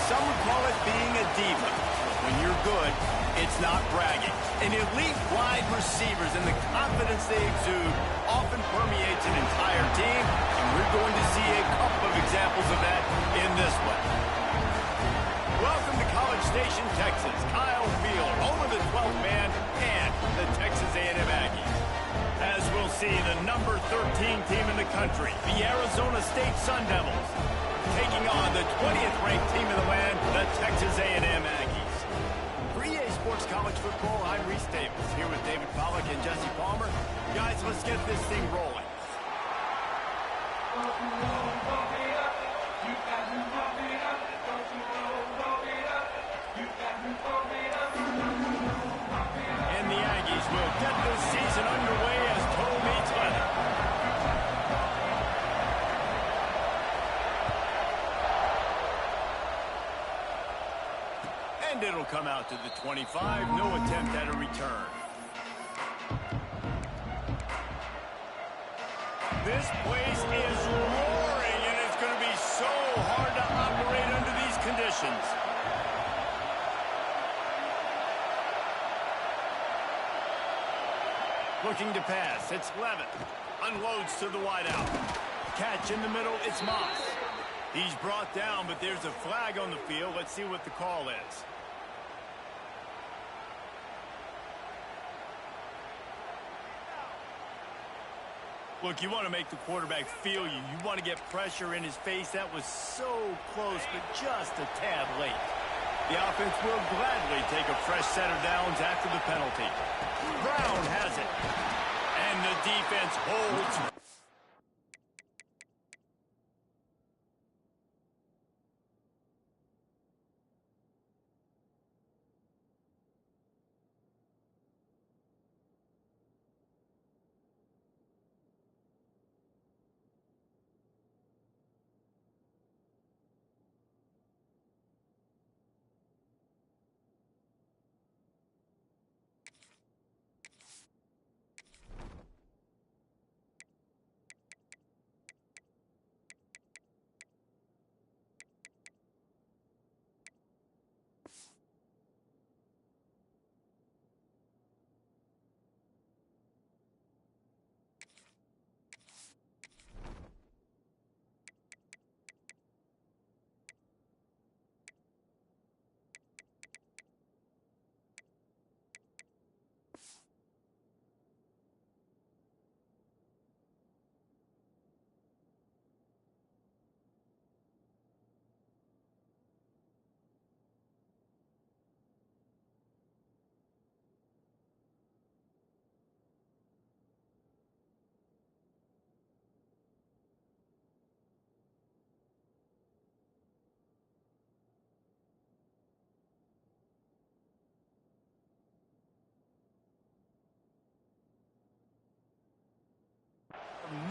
some would call it being a diva. When you're good, it's not bragging. And elite wide receivers and the confidence they exude often permeates an entire team, and we're going to see a couple of examples of that in this one. Welcome to College Station, Texas. Kyle Field, home of the 12th man and the Texas A&M Aggies. As we'll see, the number 13 team in the country, the Arizona State Sun Devils, taking on the 20th ranked team in the land, the Texas A&M Aggies. For EA Sports College Football, I'm Reese Davis, here with David Pollack and Jesse Palmer. Guys, let's get this thing rolling. And the Aggies will get this season underway as toe meets leather. And it'll come out to the 25. No attempt at a return. This place is roaring, and it's going to be so hard to operate under these conditions. Looking to pass, it's Levin. Unloads to the wideout. Catch in the middle, it's Moss. He's brought down, but there's a flag on the field. Let's see what the call is. Look, you want to make the quarterback feel you. You want to get pressure in his face. That was so close, but just a tad late. The offense will gladly take a fresh set of downs after the penalty. Brown has it. And the defense holds.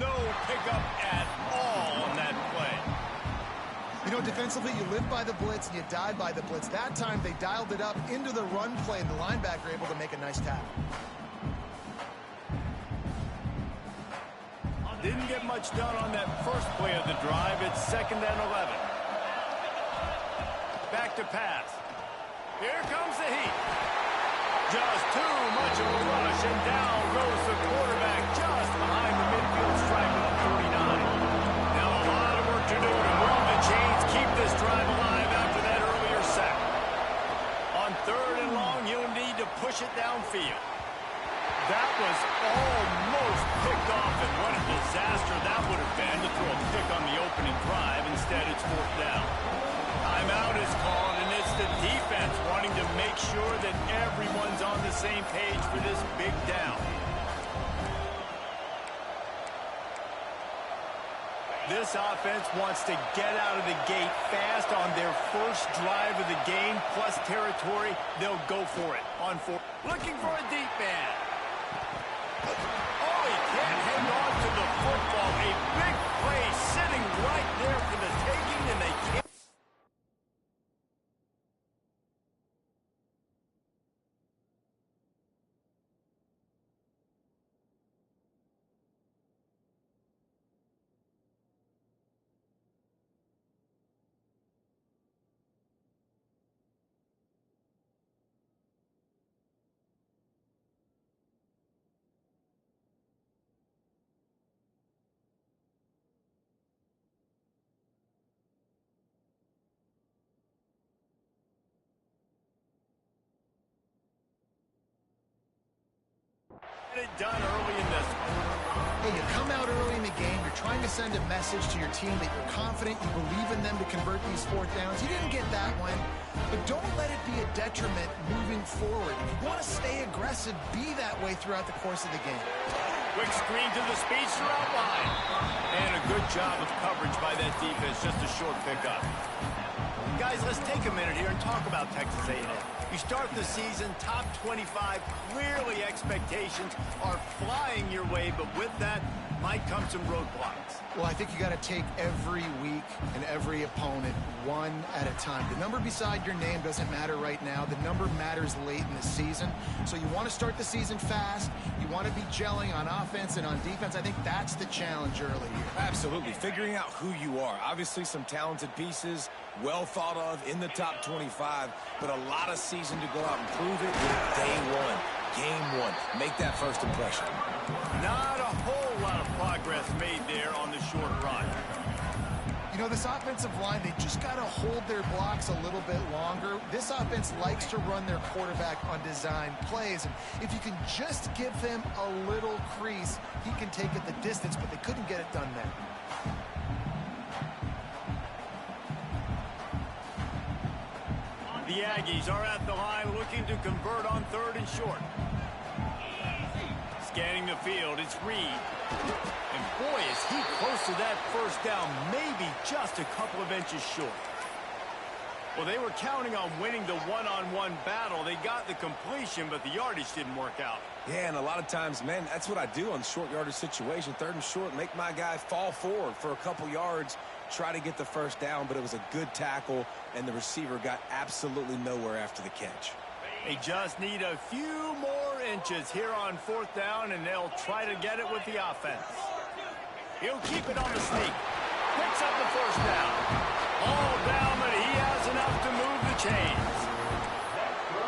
No pickup at all on that play. You know, defensively, you live by the blitz and you die by the blitz. That time, they dialed it up into the run play, and the linebacker able to make a nice tackle. Didn't get much done on that first play of the drive. It's 2nd and 11. Back to pass. Here comes the heat. Just too much of a rush, and down goes the quarterback just behind the midfield stripe of the 49. Now a lot of work to do to move the chains, keep this drive alive after that earlier sack. On 3rd and long, you'll need to push it downfield. That was almost picked off, and what a disaster that would have been to throw a pick on the opening drive. Instead, it's 4th down. Timeout is called, and it's the defense wanting to make sure that everyone's on the same page for this big down. This offense wants to get out of the gate fast on their first drive of the game, plus territory. They'll go for it on 4. Looking for a deep man. Oh, he can't hang on to the football. A big play sitting right there for the taking, and they can't. it done early in this one. Hey, you come out early in the game, you're trying to send a message to your team that you're confident, you believe in them to convert these fourth downs. You didn't get that one, but don't let it be a detriment moving forward. You want to stay aggressive, be that way throughout the course of the game. Quick screen to the speedster out wide. And a good job of coverage by that defense, just a short pickup. Guys, let's take a minute here and talk about Texas A&M. You start the season top 25. Clearly expectations are flying your way, but with that might come some roadblocks. Well, I think you got to take every week and every opponent one at a time. The number beside your name doesn't matter right now. The number matters late in the season. So you want to start the season fast. You want to be gelling on offense and on defense. I think that's the challenge early here. Absolutely. Figuring out who you are. Obviously some talented pieces, well thought of in the top 25, but a lot of season to go out and prove it with day one, game one. Make that first impression. Not a whole lot of progress made there on the short run. You know, this offensive line, they just got to hold their blocks a little bit longer. This offense likes to run their quarterback on design plays, and if you can just give him a little crease, he can take it the distance, but they couldn't get it done there. The Aggies are at the line looking to convert on 3rd and short. Scanning the field, it's Reed. And boy, is he close to that first down, maybe just a couple of inches short. Well, they were counting on winning the one-on-one battle. They got the completion, but the yardage didn't work out. Yeah, and a lot of times, man, that's what I do on short yardage situation. 3rd and short, make my guy fall forward for a couple yards, try to get the first down, but it was a good tackle, and the receiver got absolutely nowhere after the catch. They just need a few more inches here on 4th down, and they'll try to get it with the offense. He'll keep it on the sneak. Picks up the first down. All down, but he has enough to move the chains.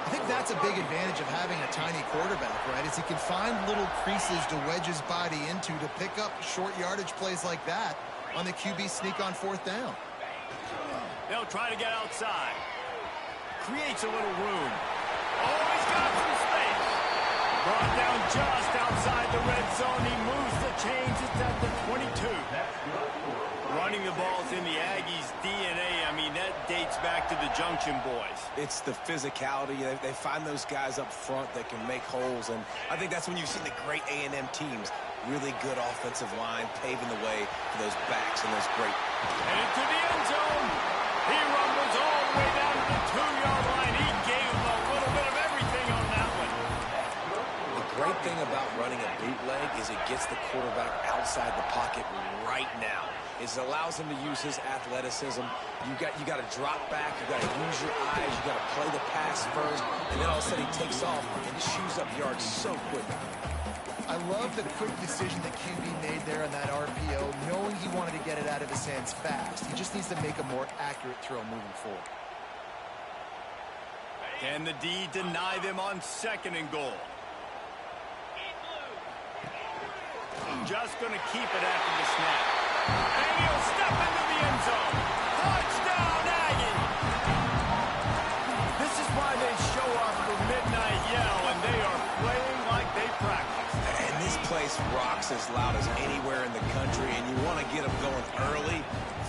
I think that's a big advantage of having a tiny quarterback, right? Is he can find little creases to wedge his body into to pick up short yardage plays like that on the QB sneak on 4th down. They'll try to get outside. Creates a little room. Oh, he's got some space. Brought down just outside the red zone. He moves the chains. It's at the 22. Running the ball's in the Aggies' DNA. I mean, that dates back to the Junction Boys. It's the physicality. They find those guys up front that can make holes, and I think that's when you've seen the great A&M teams. Really good offensive line, paving the way for those backs and those great. And into the end zone. He rumbles all the way down to the 2-yard line. He gave him a little bit of everything on that one. The great thing about running a bootleg is it gets the quarterback outside the pocket right now. It allows him to use his athleticism. You got to drop back. You got to use your eyes. You got to play the pass first, and then all of a sudden he takes off and chews up yards so quick. I love the quick decision that QB made there on that RPO, knowing he wanted to get it out of his hands fast. He just needs to make a more accurate throw moving forward. Can the D deny them on 2nd and goal? Just going to keep it after the snap. And he'll step into the end zone. Touchdown, Aggie! This is why they show up for midnight yell, and they are playing like they practice. And this place rocks as loud as anywhere in the country, and you want to get them going early.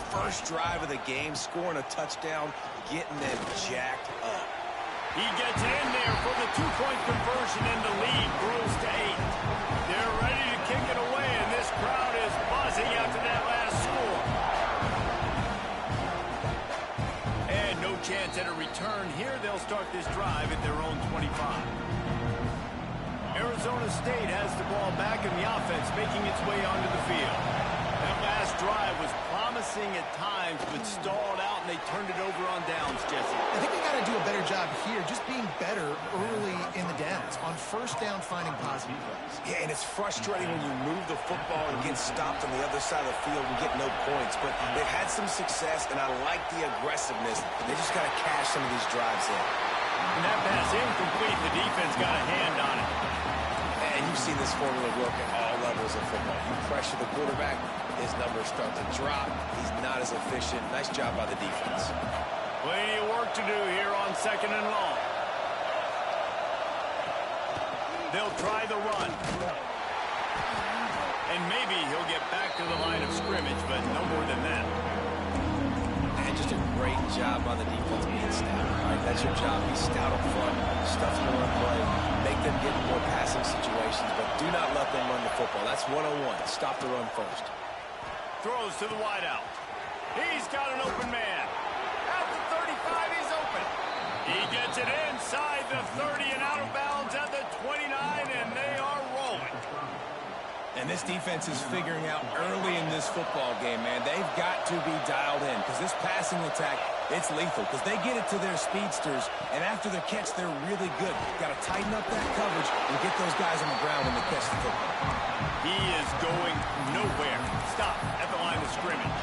First drive of the game, scoring a touchdown, getting them jacked up. He gets in there for the 2-point conversion, and the lead grows to 8. They're ready to kick it away, and this crowd is buzzing after that last score. And no chance at a return here. They'll start this drive at their own 25. Arizona State has the ball back in the offense, making its way onto the field. That last drive was promising at times, but stalled out, and they turned it over on downs, Jesse. I think they got to do a better job here, just being better early in the downs. On 1st down, finding positive plays. Yeah, and it's frustrating when you move the football and get stopped on the other side of the field and get no points. But they've had some success, and I like the aggressiveness. They just got to cash some of these drives in. And that pass incomplete. The defense got a hand on it. And you've seen this formula work at all levels of football. You pressure the quarterback, his numbers start to drop. He's not as efficient. Nice job by the defense. Plenty of work to do here on 2nd and long. They'll try the run. And maybe he'll get back to the line of scrimmage, but no more than that. And just a great job on the defense being stout. All right, that's your job. Be stout up front, stuff the run play, make them get more passing situations, but do not let them run the football. That's 101. Stop the run first. Throws to the wideout. He's got an open man. At the 35, he's open. He gets it inside the 30 and out of bounds at the 29, and they are rolling. And this defense is figuring out early in this football game, man. They've got to be dialed in because this passing attack, it's lethal because they get it to their speedsters, and after the catch, they're really good. Got to tighten up that coverage and get those guys on the ground when they catch the football. He is going nowhere. Stop at the line of scrimmage.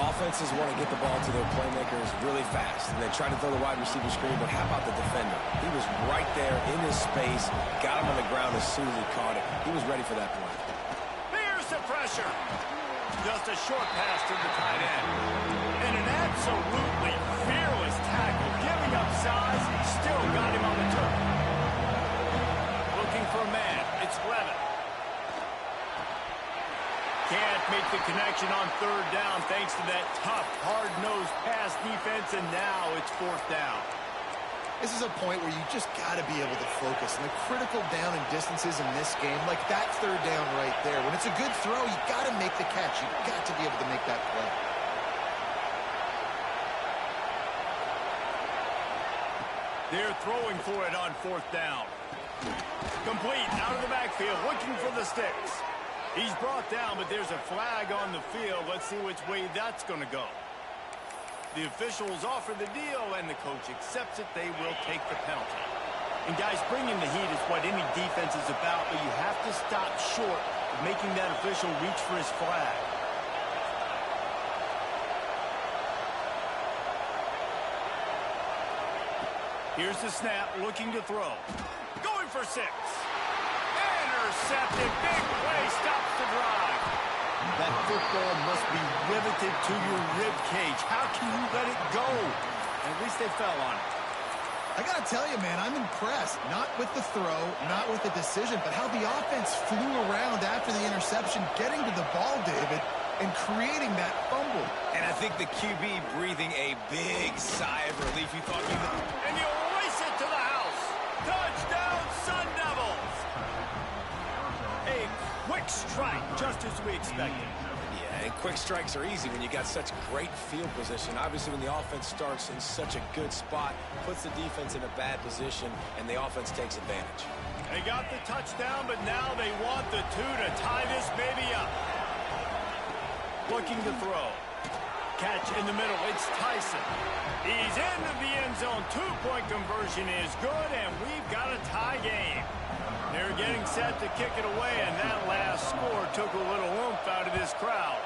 Offenses want to get the ball to their playmakers really fast, and they try to throw the wide receiver screen, but how about the defender? He was right there in his space, got him on the ground as soon as he caught it. He was ready for that play. Here's the pressure. Just a short pass to the tight end. And an absolutely fearless tackle, giving up size, still got him on the turf. Looking for a man. It's Levin. Can't make the connection on third down thanks to that tough, hard-nosed pass defense, and now it's fourth down. This is a point where you just got to be able to focus. And the critical down and distances in this game, like that third down right there. When it's a good throw, you got to make the catch. You got to be able to make that play. They're throwing for it on fourth down. Complete out of the backfield, looking for the sticks. He's brought down, but there's a flag on the field. Let's see which way that's going to go. The officials offer the deal, and the coach accepts it. They will take the penalty. And, guys, bringing the heat is what any defense is about, but you have to stop short of making that official reach for his flag. Here's the snap, looking to throw. Going for 6. Intercepted. Big play. Stops the drive. That football must be riveted to your rib cage. How can you let it go? At least they fell on it. I got to tell you, man, I'm impressed. Not with the throw, not with the decision, but how the offense flew around after the interception, getting to the ball, David, and creating that fumble. And I think the QB breathing a big sigh of relief. He thought he would... And you race it to the house. Touchdown, Sun Devils. A quick strike, just as we expected. Yeah, and quick strikes are easy when you got such great field position. Obviously, when the offense starts in such a good spot, puts the defense in a bad position, and the offense takes advantage. They got the touchdown, but now they want the 2 to tie this baby up. Looking to throw. Catch in the middle. It's Tyson. He's into the end zone. 2-point conversion is good, and we've got a tie game. They're getting set to kick it away, and that last score took a little oomph out of this crowd.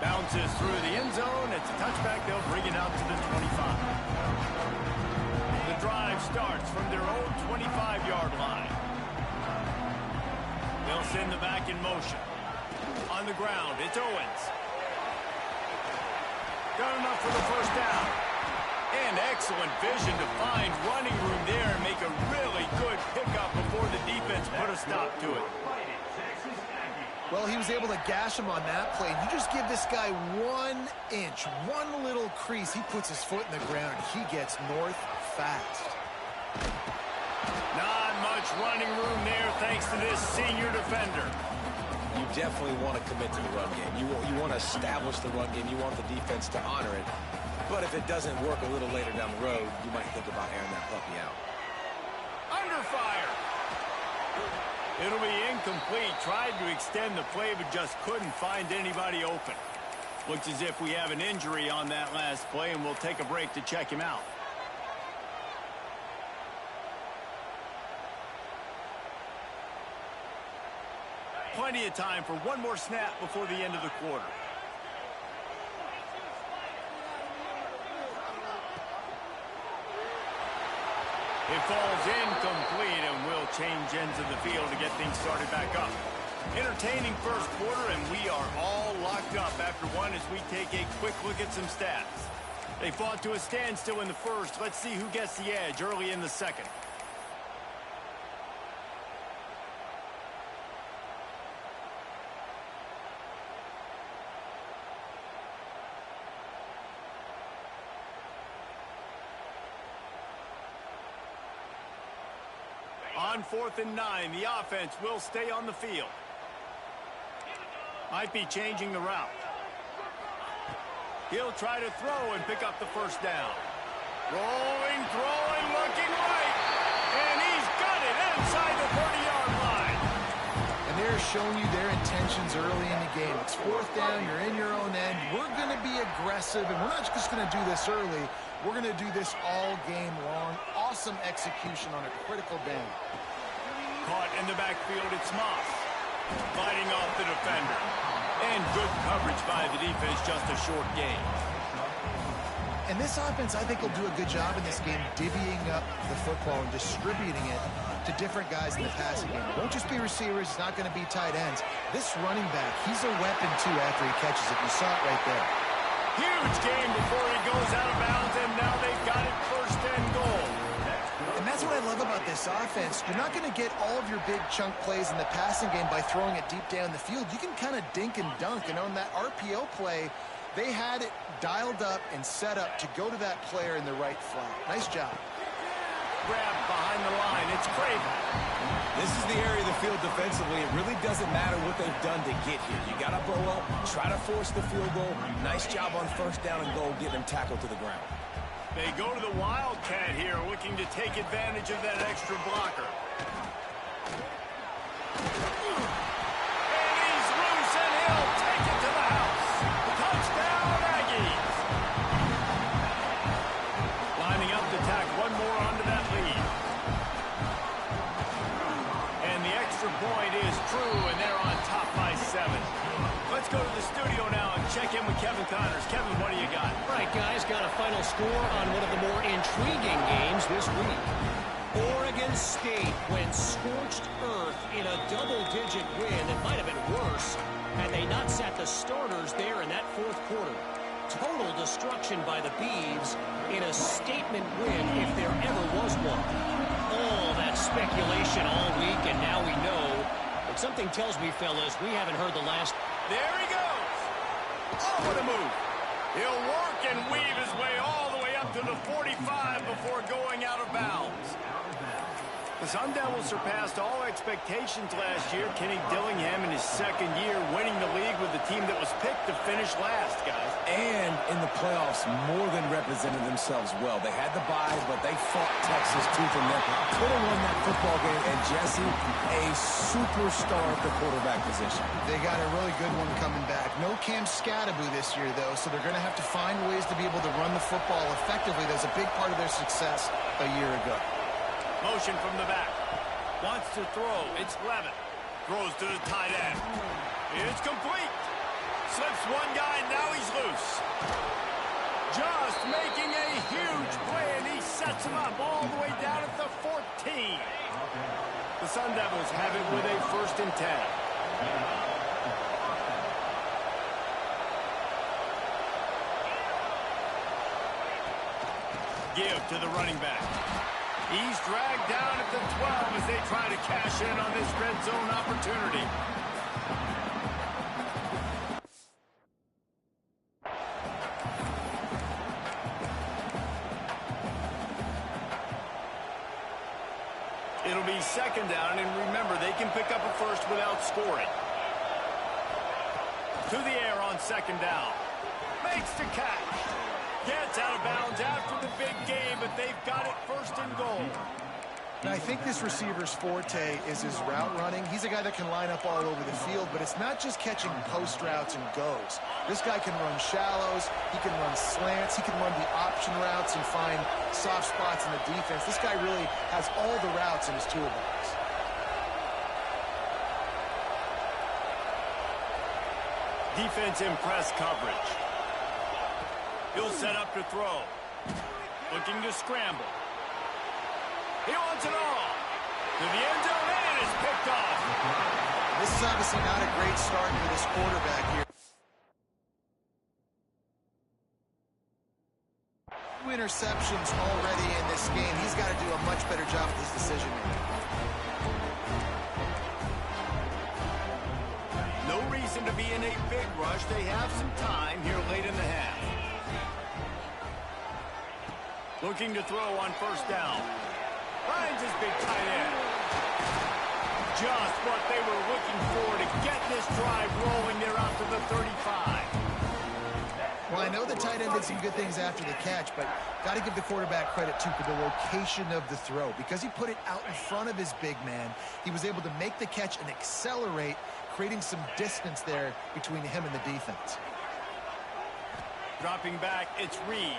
Bounces through the end zone. It's a touchback. They'll bring it out to the 25. The drive starts from their own 25-yard line. They'll send the back in motion. On the ground, it's Owens. Got enough for the first down. And excellent vision to find running room there and make a really good pickup before the defense put a stop to it. Well, he was able to gash him on that play. You just give this guy 1 inch, one little crease. He puts his foot in the ground. He gets north fast. Not much running room there thanks to this senior defender. You definitely want to commit to the run game. You want to establish the run game. You want the defense to honor it. But if it doesn't work a little later down the road, you might think about airing that puppy out. Under fire. It'll be incomplete. Tried to extend the play, but just couldn't find anybody open. Looks as if we have an injury on that last play, and we'll take a break to check him out. Plenty of time for one more snap before the end of the quarter. It falls incomplete, and we'll change ends of the field to get things started back up. Entertaining first quarter, and we are all locked up after one as we take a quick look at some stats. They fought to a standstill in the first. Let's see who gets the edge early in the second. On 4th and 9, the offense will stay on the field. Might be changing the route. He'll try to throw and pick up the first down. Rolling, throwing, looking right. And he's got it inside the 30-yard line. And they're showing you their intentions early in the game. It's 4th down, you're in your own end. We're going to be aggressive, and we're not just going to do this early. We're going to do this all game long. Awesome execution on a critical down. Caught in the backfield, it's Moss. Fighting off the defender. And good coverage by the defense, just a short gain. And this offense, I think, will do a good job in this game divvying up the football and distributing it to different guys in the passing game. It won't just be receivers. It's not going to be tight ends. This running back, he's a weapon, too, after he catches it. You saw it right there. Huge game before he goes out of bounds, and now they've got it 1st and goal. And that's what I love about this offense. You're not going to get all of your big chunk plays in the passing game by throwing it deep down the field. You can kind of dink and dunk. And on that RPO play, they had it dialed up and set up to go to that player in the right flat. Nice job. Grab behind the line. It's Craven. This is the area of the field defensively. It really doesn't matter what they've done to get here. You got to blow up, try to force the field goal. Nice job on 1st down and goal, getting them tackled to the ground. They go to the Wildcat here, looking to take advantage of that extra blocker. And he's loose, and he'll take it to the house. Touchdown, Aggies. Lining up to tack one more onto that lead. And the extra point is true, and they're on top by 7. Let's go to the studio now and check in with Kevin Connors. Kevin, what do you got? All right, guys, got a final score on one of the more intriguing games this week. Oregon State went scorched earth in a double-digit win. It might have been worse had they not sat the starters there in that 4th quarter. Total destruction by the Beavs in a statement win if there ever was one. All that speculation all week, and now we know. But something tells me, fellas, we haven't heard the last. There he goes. Oh, what a move. He'll work and weave his way all the way up to the 45 before going out of bounds. The Sun Devils surpassed all expectations last year. Kenny Dillingham in his 2nd year winning the league with the team that was picked to finish last, guys. And in the playoffs, more than represented themselves well. They had the bye, but they fought Texas tooth and nail. Could have won that football game, and Jesse, a superstar at the quarterback position. They got a really good one coming back. No Cam Scattaboo this year, though, so they're going to have to find ways to be able to run the football effectively. That was a big part of their success a year ago. Motion from the back. Wants to throw. It's Levin. Throws to the tight end. It's complete. Slips one guy, now he's loose. Just making a huge play, and he sets him up all the way down at the 14. The Sun Devils have it with a 1st and 10. Give to the running back. He's dragged down at the 12 as they try to cash in on this red zone opportunity. It'll be 2nd down, and remember, they can pick up a first without scoring. To the air on 2nd down. Makes the catch. Gets out of bounds after the big game, but they've got it 1st and goal. Now, I think this receiver's forte is his route running. He's a guy that can line up all over the field, but it's not just catching post routes and goes. This guy can run shallows, he can run slants, he can run the option routes and find soft spots in the defense. This guy really has all the routes in his toolbox. Defense in press coverage. He'll set up to throw. Looking to scramble. He wants it all. To the end zone, and it is picked off. This is obviously not a great start for this quarterback here. interceptions already in this game. He's got to do a much better job with his decision making. No reason to be in a big rush. They have some time here late in the half. Looking to throw on first down. Finds his big tight end. Just what they were looking for to get this drive rolling there out to the 35. Well, I know the tight end did some good things after the catch, but got to give the quarterback credit, too, for the location of the throw. Because he put it out in front of his big man, he was able to make the catch and accelerate, creating some distance there between him and the defense. Dropping back, it's Reed.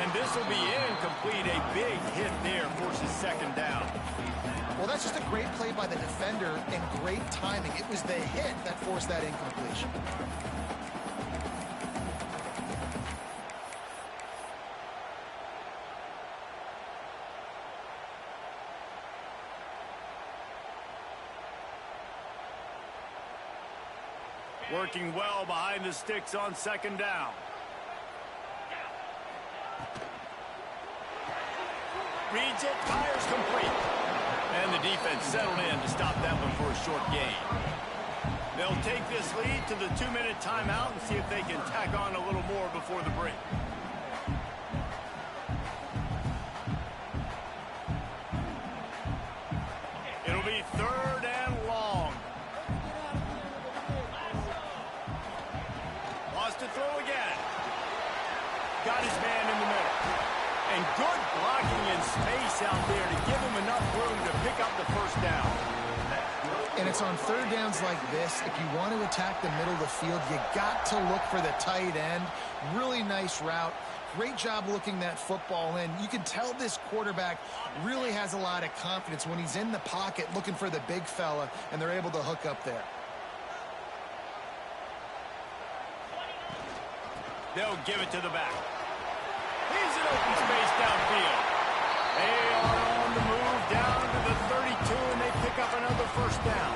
And this will be incomplete. A big hit there forces second down. Well, that's just a great play by the defender and great timing. It was the hit that forced that incompletion. Working well behind the sticks on second down. Reads it, fires complete. And the defense settled in to stop that one for a short gain. They'll take this lead to the 2-minute timeout and see if they can tack on a little more before the break. It'll be third and long. Wants to throw again. Got his man in the middle. And good blocking in space out there to give him enough room to pick up the first down. And it's on third downs like this, if you want to attack the middle of the field, you got to look for the tight end. Really nice route. Great job looking that football in. You can tell this quarterback really has a lot of confidence when he's in the pocket looking for the big fella, and they're able to hook up there. They'll give it to the back. He's in open space downfield. They are on the move down to the 32, and they pick up another first down.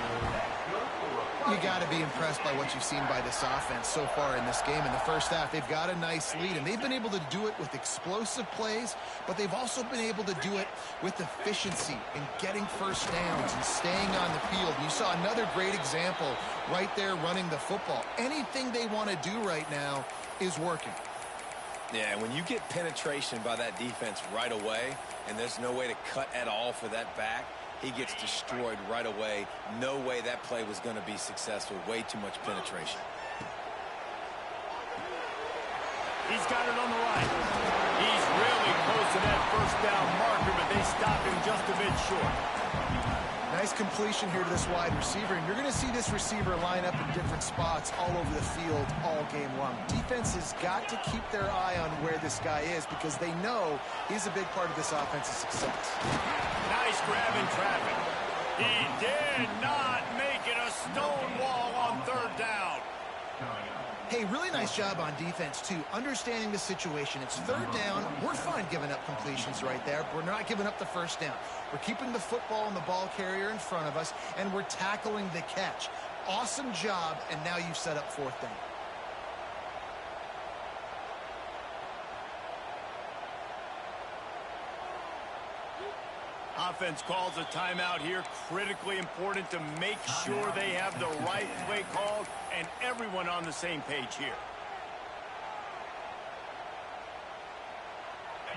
You got to be impressed by what you've seen by this offense so far in this game. In the first half, they've got a nice lead, and they've been able to do it with explosive plays, but they've also been able to do it with efficiency and getting first downs and staying on the field. You saw another great example right there running the football. Anything they want to do right now is working. Yeah, when you get penetration by that defense right away, and there's no way to cut at all for that back, he gets destroyed right away. No way that play was going to be successful. Way too much penetration. He's got it on the right. He's really close to that first down marker, but they stop him just a bit short. Nice completion here to this wide receiver, and you're going to see this receiver line up in different spots all over the field all game long. Defense has got to keep their eye on where this guy is because they know he's a big part of this offense's success. Nice grab in traffic. He did not make it a stone wall on third down. Hey, really nice job on defense, too, understanding the situation. It's third down. We're fine giving up completions right there. We're not giving up the first down. We're keeping the football and the ball carrier in front of us, and we're tackling the catch. Awesome job, and now you've set up fourth down. Offense calls a timeout here. Critically important to make sure they have the right play called and everyone on the same page here.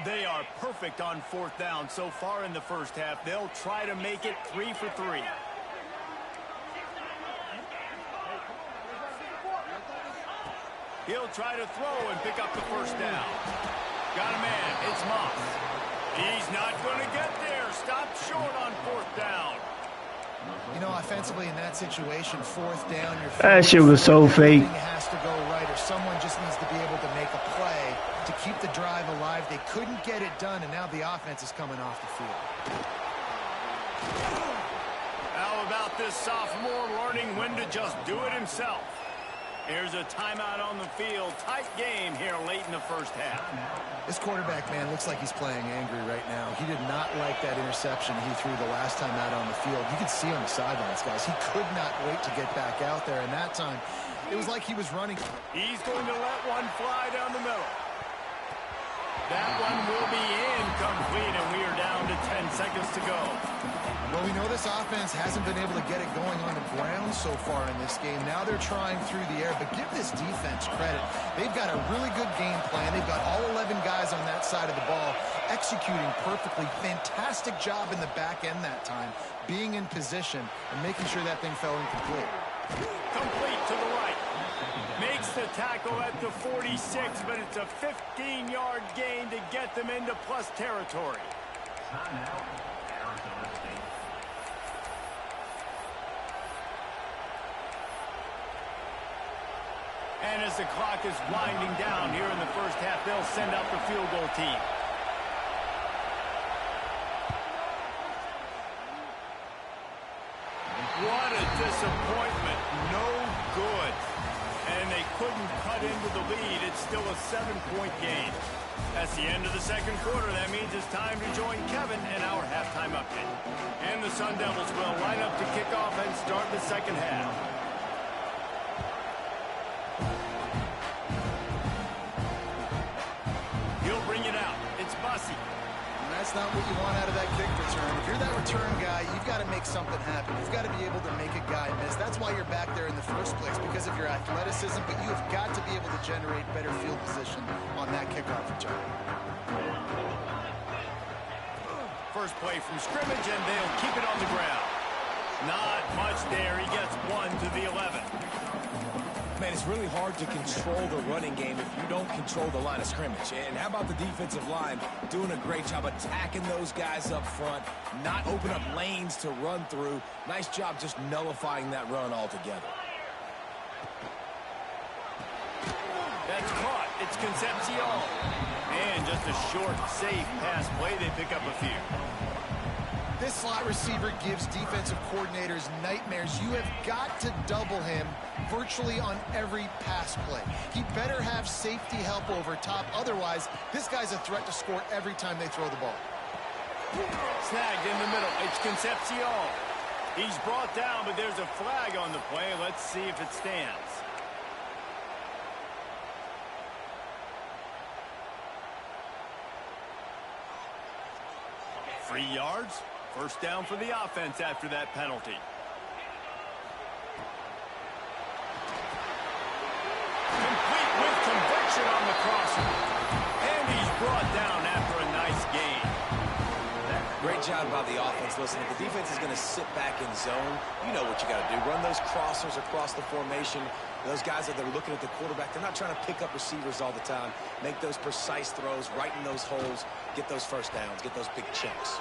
They are perfect on fourth down so far in the first half. They'll try to make it 3 for 3. He'll try to throw and pick up the first down. Got a man. It's Moss. He's not going to get there. Stopped short on fourth down. You know, offensively in that situation, fourth down, that shit was so fake. Has to go right, or someone just needs to be able to make a play to keep the drive alive. They couldn't get it done, and now the offense is coming off the field. How about this sophomore learning when to just do it himself? Here's a timeout on the field. Tight game here late in the first half. This quarterback, man, looks like he's playing angry right now. He did not like that interception he threw the last time out on the field. You could see on the sidelines, guys. He could not wait to get back out there, and that time, it was like he was running. He's going to let one fly down the middle. That one will be incomplete, and we are down to 10 seconds to go. Well, we know this offense hasn't been able to get it going on the ground so far in this game. Now they're trying through the air, but give this defense credit. They've got a really good game plan. They've got all 11 guys on that side of the ball executing perfectly. Fantastic job in the back end that time, being in position and making sure that thing fell incomplete. Complete to the right. Makes the tackle at the 46, but it's a 15-yard gain to get them into plus territory. And as the clock is winding down here in the first half, they'll send out the field goal team. What a disappointment. No good. And they couldn't cut into the lead. It's still a 7-point game. That's the end of the second quarter. That means it's time to join Kevin in our halftime update. And the Sun Devils will line up to kick off and start the second half. He'll bring it out. It's Bussy. That's not what you want out of that kick return. If you're that return guy, you've got to make something happen. You've got to be able to make a guy miss. That's why you're back there in the first place, because of your athleticism, but you have got to be able to generate better field position on that kickoff return. First play from scrimmage, and they'll keep it on the ground. Not much there. He gets 1 to the 11. Man, it's really hard to control the running game if you don't control the line of scrimmage. And how about the defensive line doing a great job attacking those guys up front, not open up lanes to run through. Nice job just nullifying that run altogether. That's caught. It's Concepcion. And just a short, safe pass play. They pick up a few. This slot receiver gives defensive coordinators nightmares. You have got to double him virtually on every pass play. He better have safety help over top. Otherwise, this guy's a threat to score every time they throw the ball. Snagged in the middle. It's Concepcion. He's brought down, but there's a flag on the play. Let's see if it stands. Three yards. First down for the offense after that penalty. Complete with conviction on the crosser. And he's brought down after a nice gain. Great job by the offense. Listen, if the defense is going to sit back in zone, you know what you got to do. Run those crossers across the formation. Those guys that are looking at the quarterback, they're not trying to pick up receivers all the time. Make those precise throws, right in those holes, get those first downs, get those big chunks.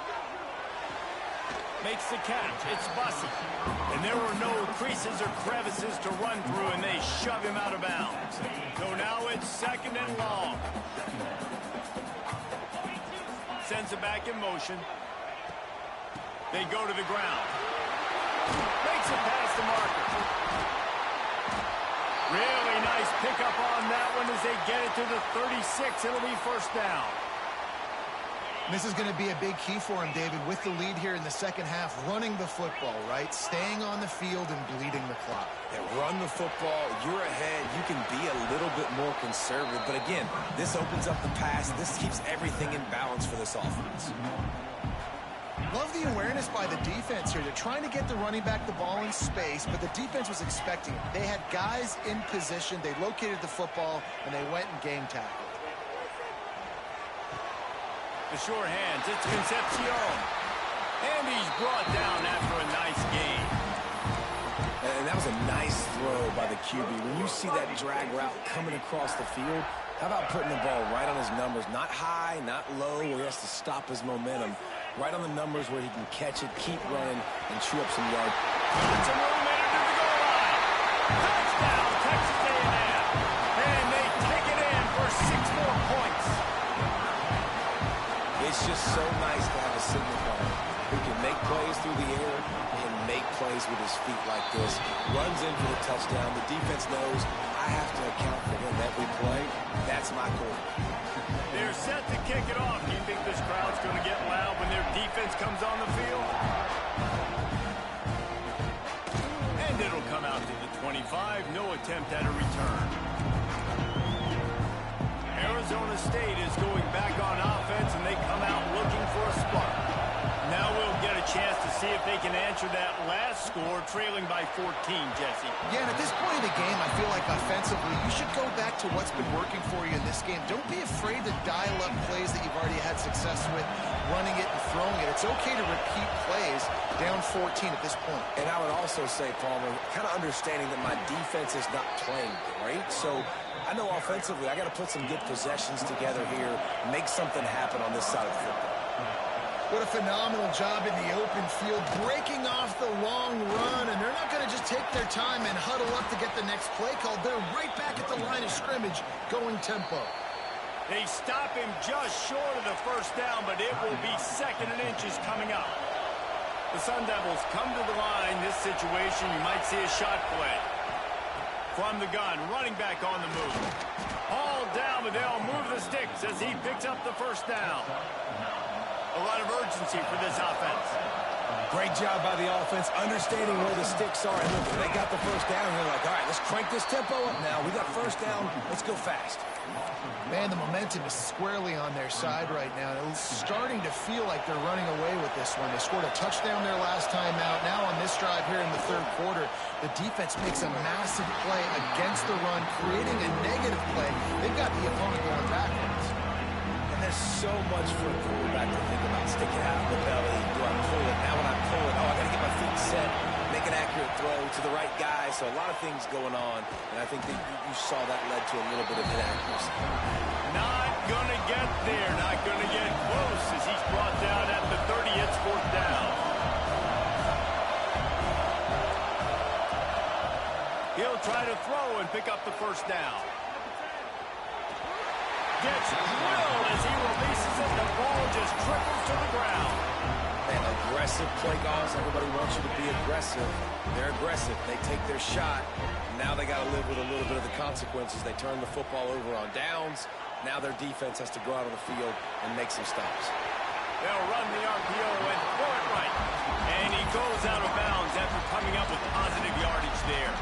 Makes the catch. It's Bussy. And there were no creases or crevices to run through, and they shove him out of bounds. So now it's second and long. Sends it back in motion. They go to the ground. Makes it past the marker. Really nice pickup on that one as they get it to the 36. It'll be first down. This is going to be a big key for him, David, with the lead here in the second half, running the football, right? Staying on the field and bleeding the clock. Yeah, run the football. You're ahead. You can be a little bit more conservative. But again, this opens up the pass. This keeps everything in balance for this offense. Love the awareness by the defense here. They're trying to get the running back the ball in space, but the defense was expecting it. They had guys in position. They located the football, and they went and game tackled. The short hands, it's Concepcion. And he's brought down after a nice gain. And that was a nice throw by the QB. When you see that drag route coming across the field, how about putting the ball right on his numbers? Not high, not low, where he has to stop his momentum. Right on the numbers where he can catch it, keep running, and chew up some yards. It's a millimeter to the goal line. Touchdown, Texas A&M. And they take it in for 6 more points. It's just so nice to have a signal player who can make plays through the air and make plays with his feet like this. Runs in for the touchdown. The defense knows I have to account for him every play. That's my goal. They're set to kick it off. Do you think this crowd's going to get loud when their defense comes on the field? And it'll come out to the 25. No attempt at a return. Arizona State is going back on offense, and they come out looking for a spark. Now we'll get a chance to see if they can answer that last score, trailing by 14, Jesse. Yeah, and at this point of the game, I feel like offensively, you should go back to what's been working for you in this game. Don't be afraid to dial up plays that you've already had success with, running it and throwing it. It's okay to repeat plays down 14 at this point. And I would also say, Palmer, kind of understanding that my defense is not playing great, so I know offensively I got to put some good possessions together here, make something happen on this side of the football. What a phenomenal job in the open field, breaking off the long run, and they're not going to just take their time and huddle up to get the next play called. They're right back at the line of scrimmage, going tempo. They stop him just short of the first down, but it will be 2nd and inches coming up. The Sun Devils come to the line. This situation, you might see a shot play. From the gun, running back on the move. Hauled down, but they'll move the sticks as he picks up the first down. A lot of urgency for this offense. Great job by the offense, understanding where the sticks are. And look, they got the first down. They're like, all right, let's crank this tempo up now. We got first down. Let's go fast. Man, the momentum is squarely on their side right now. It's starting to feel like they're running away with this one. They scored a touchdown their last time out. Now on this drive here in the 3rd quarter, the defense makes a massive play against the run, creating a negative play. They've got the opponent going backwards. And there's so much for a quarterback to think about. Stick it out in the belly. Do I pull it? Now when I pull it, oh, I got to get my feet set, make an accurate throw to the right guy. So a lot of things going on, and I think that you saw that led to a little bit of inaccuracy. Not going to get there, not going to get close as he's brought down at the 30. It's 4th down. He'll try to throw and pick up the first down. Gets drilled as he releases it. The ball just trickles to the ground. Man, aggressive play calls. Everybody wants you to be aggressive. They're aggressive. They take their shot. Now they got to live with a little bit of the consequences. They turn the football over on downs. Now their defense has to go out on the field and make some stops. They'll run the RPO and throw it right. And he goes out of bounds after coming up with positive yardage there.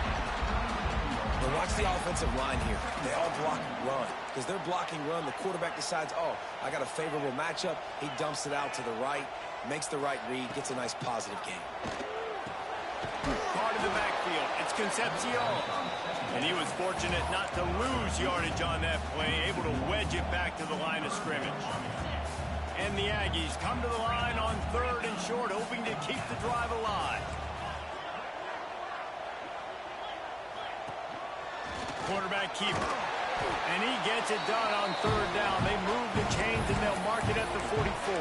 But watch the offensive line here. They all block run. Because they're blocking run, the quarterback decides, oh, I got a favorable matchup. He dumps it out to the right, makes the right read, gets a nice positive game. Part of the backfield, it's Concepcion. And he was fortunate not to lose yardage on that play, able to wedge it back to the line of scrimmage. And the Aggies come to the line on 3rd and short, hoping to keep the drive alive. Quarterback keeper. And he gets it done on 3rd down. They move the chains and they'll mark it at the 44.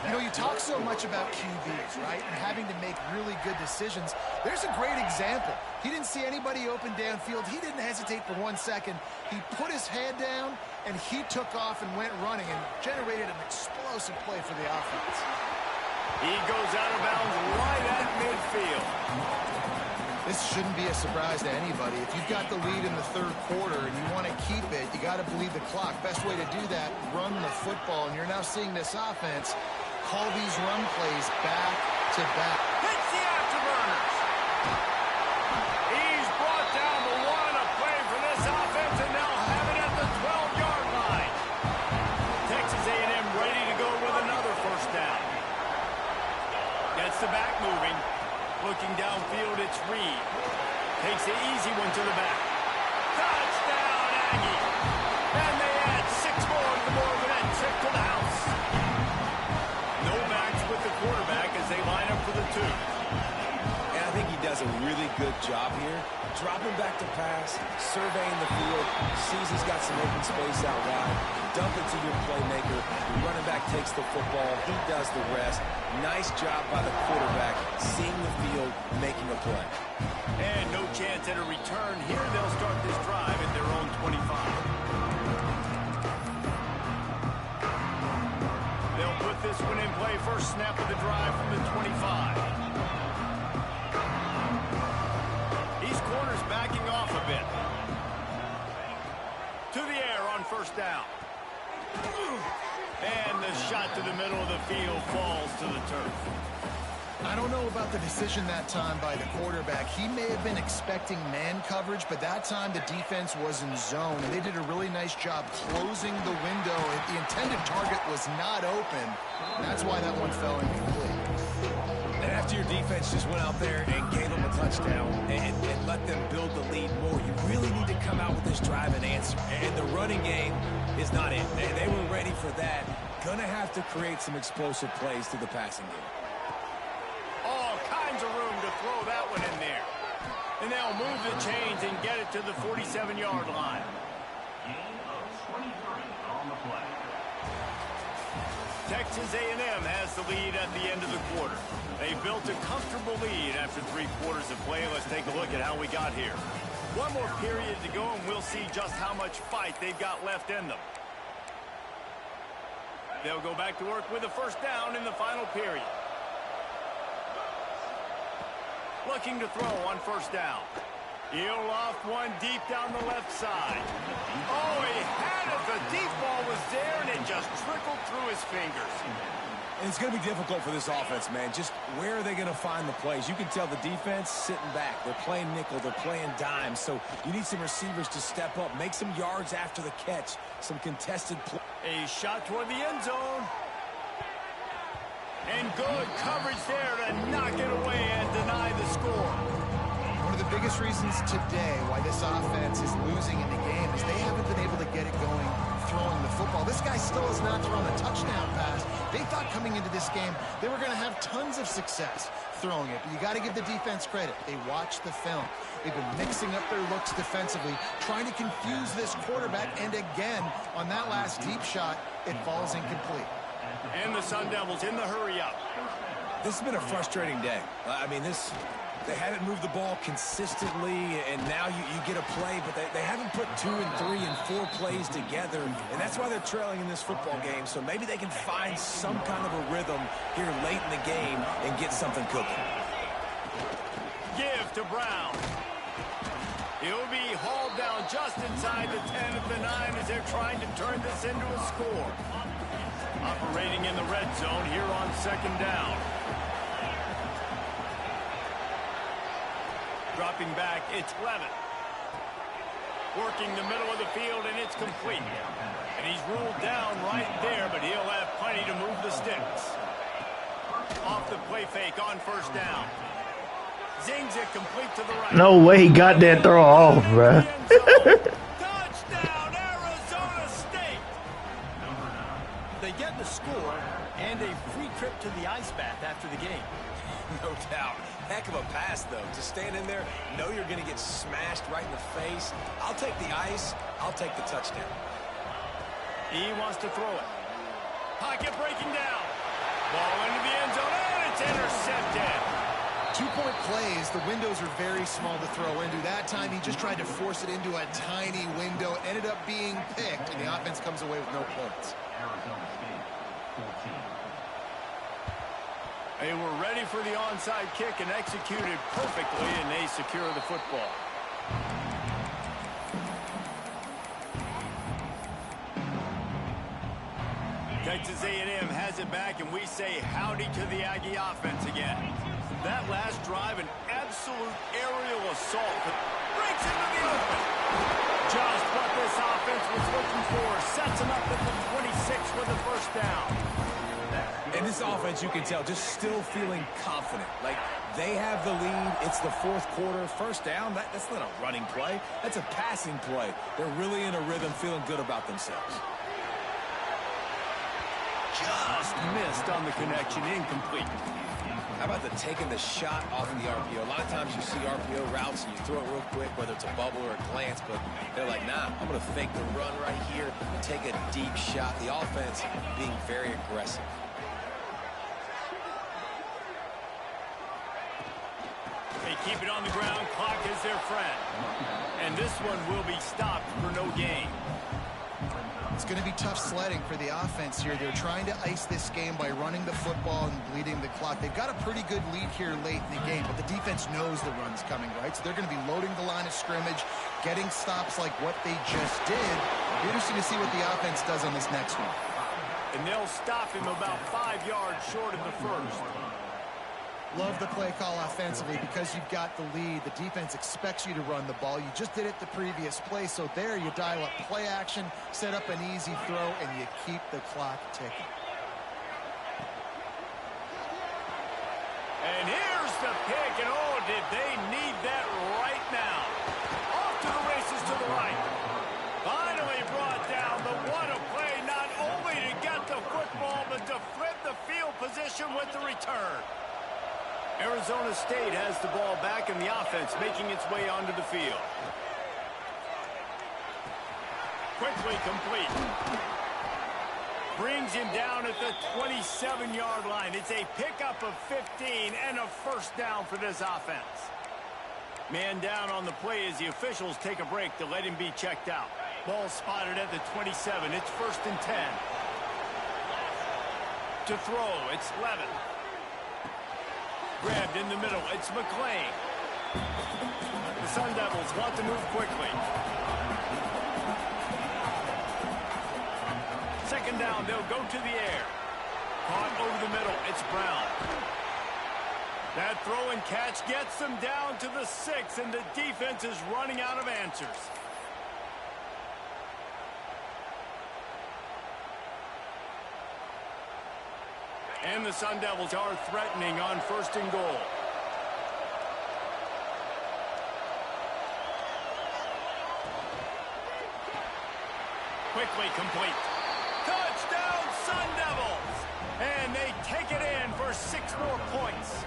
You know, you talk so much about QBs, right, and having to make really good decisions. There's a great example. He didn't see anybody open downfield. He didn't hesitate for 1 second. He put his head down, and he took off and went running and generated an explosive play for the offense. He goes out of bounds right at midfield. This shouldn't be a surprise to anybody. If you've got the lead in the 3rd quarter and you want to keep it, you got to bleed the clock. Best way to do that, run the football. And you're now seeing this offense call these run plays back to back. Hits the afterburners. He's brought down the one, a play for this offense, and they'll have it at the 12-yard line. Texas A&M ready to go with another first down. Gets the back moving. Looking downfield, it's Reed. Takes the easy one to the back. Touchdown, Aggie. And they add 6 more to the Morgan trip to the house. No backs with the quarterback as they line up for the 2. And I think he does a really good job here. Dropping back to pass, surveying the field, sees he's got some open space out wide, dump it to your playmaker. The running back takes the football. He does the rest. Nice job by the quarterback, seeing the field, making a play. And no chance at a return. Here they'll start this drive at their own 25. They'll put this one in play. First snap of the drive from the 25. These corners backing off a bit. To the air on first down. And the shot to the middle of the field falls to the turf. I don't know about the decision that time by the quarterback. He may have been expecting man coverage, but that time the defense was in zone, and they did a really nice job closing the window. The intended target was not open. That's why that one fell incomplete. And after your defense just went out there and gave them a touchdown and let them build the lead more, you really need to come out with this drive and answer. And the running game is not it. They were ready for that. Gonna have to create some explosive plays through the passing game. All kinds of room to throw that one in there. And they'll move the chains and get it to the 47-yard line. Texas A&M has the lead at the end of the quarter. They built a comfortable lead after 3 quarters of play. Let's take a look at how we got here. One more period to go, and we'll see just how much fight they've got left in them. They'll go back to work with a first down in the final period. Looking to throw on first down. He'll loft one deep down the left side. Oh, he had it. The deep ball was there, and it just trickled through his fingers. And it's going to be difficult for this offense, man. Just where are they going to find the plays? You can tell the defense sitting back. They're playing nickel. They're playing dime. So you need some receivers to step up, make some yards after the catch, some contested play. A shot toward the end zone. And good coverage there to knock it away and deny the score. One of the biggest reasons today why this offense is losing in the game is they haven't been able to get it going throwing the football. This guy still has not thrown a touchdown pass. They thought coming into this game they were going to have tons of success throwing it. But you got to give the defense credit. They watched the film. They've been mixing up their looks defensively, trying to confuse this quarterback. And again, on that last deep shot, it falls incomplete. And the Sun Devils in the hurry-up. This has been a frustrating day. I mean, they haven't moved the ball consistently, and now you get a play, but they haven't put 2 and 3 and 4 plays together, and that's why they're trailing in this football game. So maybe they can find some kind of a rhythm here late in the game and get something cooking. Give to Brown. He'll be hauled down just inside the 10 of the 9 as they're trying to turn this into a score. Operating in the red zone here on second down. Dropping back, it's Levin. Working the middle of the field, and it's complete. And he's ruled down right there, but he'll have plenty to move the sticks. Off the play fake on first down. Zings it complete to the right. No way he got that throw off, bro. Touchdown, Arizona State! They get the score and a free trip to the ice bath after the game. No doubt. Heck of a pass, though. To stand in there, know you're going to get smashed right in the face. I'll take the ice. I'll take the touchdown. He wants to throw it. Pocket breaking down. Ball into the end zone, and it's intercepted. 2-point plays, the windows are very small to throw into. That time, he just tried to force it into a tiny window. Ended up being picked, and the offense comes away with no points. They were ready for the onside kick and executed perfectly, and they secure the football. Texas A&M has it back, and we say howdy to the Aggie offense again. That last drive, an absolute aerial assault that breaks into the open. Just what this offense was looking for. Sets them up at the 26 with the first down. And this offense, you can tell, just still feeling confident. Like, they have the lead. It's the fourth quarter. First down, that's not a running play. That's a passing play. They're really in a rhythm, feeling good about themselves. Just missed on the connection, incomplete. How about taking the shot off of the RPO? A lot of times you see RPO routes and you throw it real quick, whether it's a bubble or a glance, but they're like, nah, I'm going to fake the run right here and take a deep shot. The offense being very aggressive. They keep it on the ground. Clock is their friend. And this one will be stopped for no gain. It's going to be tough sledding for the offense here. They're trying to ice this game by running the football and bleeding the clock. They've got a pretty good lead here late in the game, but the defense knows the run's coming, right? So they're going to be loading the line of scrimmage, getting stops like what they just did. Interesting to see what the offense does on this next one. And they'll stop him about 5 yards short of the first. Love the play call offensively because you've got the lead. The defense expects you to run the ball. You just did it the previous play, so there you dial up play action, set up an easy throw, and you keep the clock ticking. And here's the pick, and oh, did they need that right now. Off to the races to the right. Finally brought down, but what a play, not only to get the football, but to flip the field position with the return. Arizona State has the ball back in the offense, making its way onto the field. Quickly complete. Brings him down at the 27-yard line. It's a pickup of 15 and a first down for this offense. Man down on the play as the officials take a break to let him be checked out. Ball spotted at the 27. It's 1st and 10. To throw, it's Levin. Grabbed in the middle, it's McClain. The Sun Devils want to move quickly. 2nd down, they'll go to the air. Caught over the middle, it's Brown. That throw and catch gets them down to the 6, and the defense is running out of answers. And the Sun Devils are threatening on 1st and goal. Quickly complete. Touchdown, Sun Devils! And they take it in for 6 more points.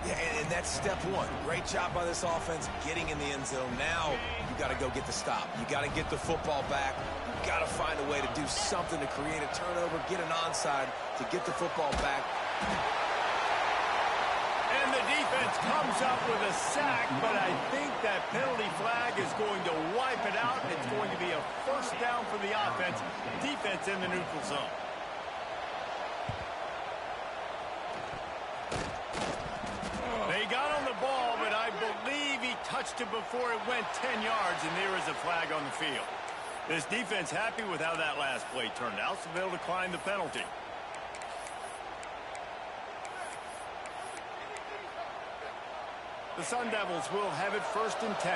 Yeah, and that's step one. Great job by this offense getting in the end zone. Now you got to go get the stop. You got to get the football back. You got to find a way to do something to create a turnover, get an onside to get the football back. And the defense comes up with a sack, but I think that penalty flag is going to wipe it out. It's going to be a first down for the offense. Defense in the neutral zone. They got on the ball, but I believe he touched it before it went 10 yards, and there is a flag on the field. This defense happy with how that last play turned out, so they'll decline the penalty. The Sun Devils will have it 1st and 10.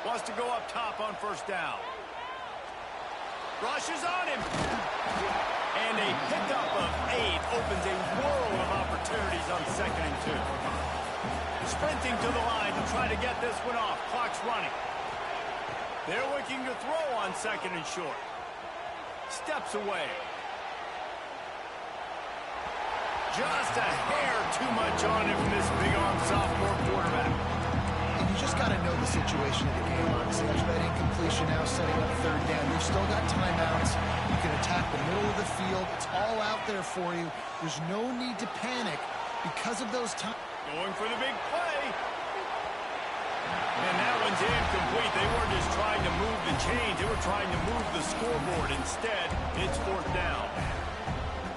Wants to go up top on 1st down. Rushes on him. And a pickup of 8 opens a world of opportunities on 2nd and 2. Sprinting to the line to try to get this one off. Clock's running. They're looking to throw on 2nd and short. Steps away. Just a hair too much on him from this big-arm sophomore quarterback. And you just got to know the situation of the game, honestly. After that incompletion now setting up 3rd down, you've still got timeouts. You can attack the middle of the field. It's all out there for you. There's no need to panic because of those times. Going for the big play. And that one's incomplete. They weren't just trying to move the chains. They were trying to move the scoreboard. Instead, it's 4th down.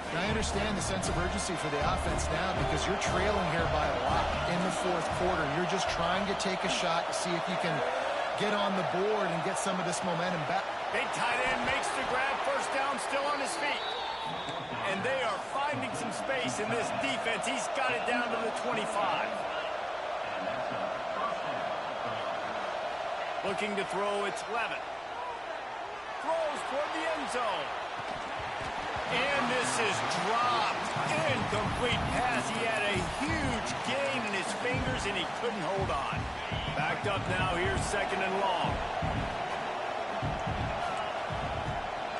And I understand the sense of urgency for the offense now because you're trailing here by a lot in the 4th quarter. You're just trying to take a shot to see if you can get on the board and get some of this momentum back. Big tight end makes the grab. 1st down, still on his feet. And they are finding some space in this defense. He's got it down to the 25. Looking to throw, it's Levin. Throws toward the end zone. And this is dropped. Incomplete pass. He had a huge gain in his fingers, and he couldn't hold on. Backed up now. Here's 2nd and long.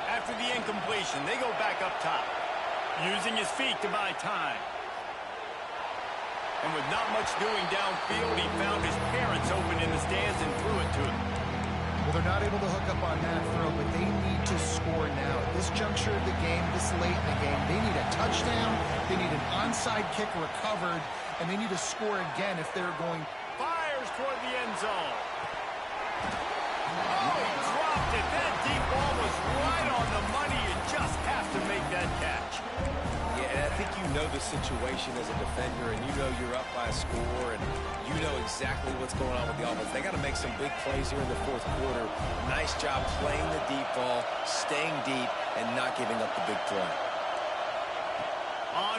After the incompletion, they go back up top. Using his feet to buy time. And with not much doing downfield, he found his parents open in the stands and threw it to him. Well, they're not able to hook up on that throw, but they need to score now. At this juncture of the game, this late in the game, they need a touchdown, they need an onside kick recovered, and they need to score again if they're going. Fires toward the end zone. Oh, he dropped it. That deep ball was right on the money. You just have to make that catch. Yeah, I think you know the situation as a defender, and you know you're up by a score, and you know exactly what's going on with the offense. They got to make some big plays here in the 4th quarter. Nice job playing the deep ball, staying deep, and not giving up the big play.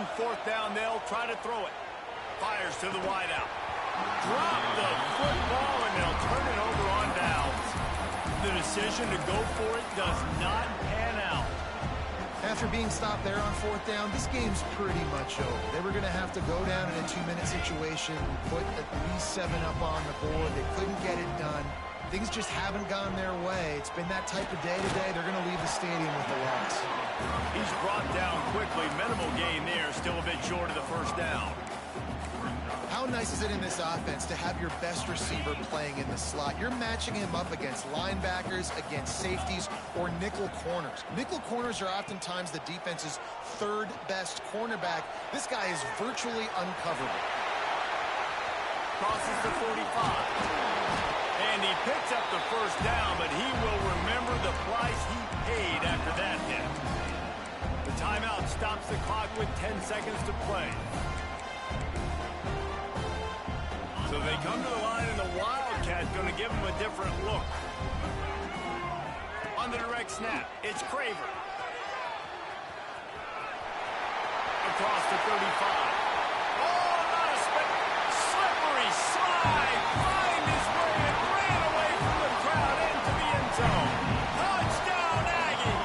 on fourth down, they'll try to throw it. Fires to the wideout. Drop the football, and they'll turn it over on downs. The decision to go for it does not pan out. After being stopped there on fourth down, this game's pretty much over. They were going to have to go down in a 2-minute situation, put at least 7 up on the board. They couldn't get it done. Things just haven't gone their way. It's been that type of day today. They're going to leave the stadium with the loss. He's brought down quickly. Minimal gain there. Still a bit short of the first down. How nice is it in this offense to have your best receiver playing in the slot? You're matching him up against linebackers, against safeties, or nickel corners. Nickel corners are oftentimes the defense's third best cornerback. This guy is virtually uncoverable. Crosses the 45. And he picks up the first down, but he will remember the price he paid after that hit. The timeout stops the clock with 10 seconds to play. So they come to the line, and the Wildcat's going to give them a different look. On the direct snap, it's Craver. Across the 35. Oh, not a slippery slide. Find his way and ran away from the crowd into the end zone. Touchdown, Aggie.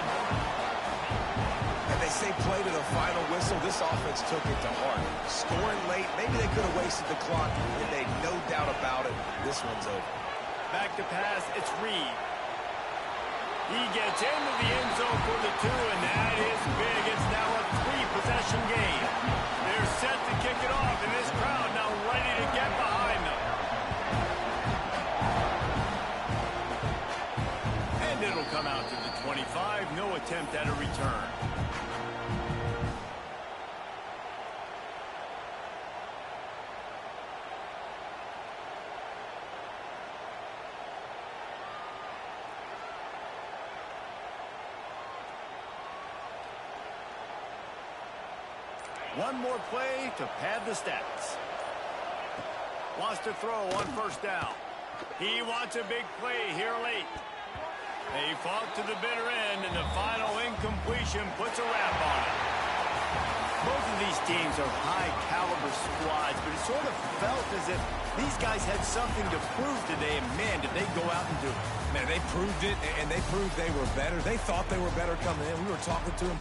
And they say play to the final whistle. This offense took it to heart. Scoring late, maybe they could have wasted the clock, and they no doubt about it. This one's over. Back to pass, it's Reed. He gets into the end zone for the 2, and that is big. It's now a 3-possession game. They're set to kick it off, and this crowd now ready to get behind them. And it'll come out to the 25. No attempt at a return. One more play to pad the stats. Wants to throw on first down. He wants a big play here late. They fought to the bitter end, and the final incompletion puts a wrap on it. Both of these teams are high-caliber squads, but it sort of felt as if these guys had something to prove today, and man, did they go out and do it. Man, they proved it, and they proved they were better. They thought they were better coming in. We were talking to them.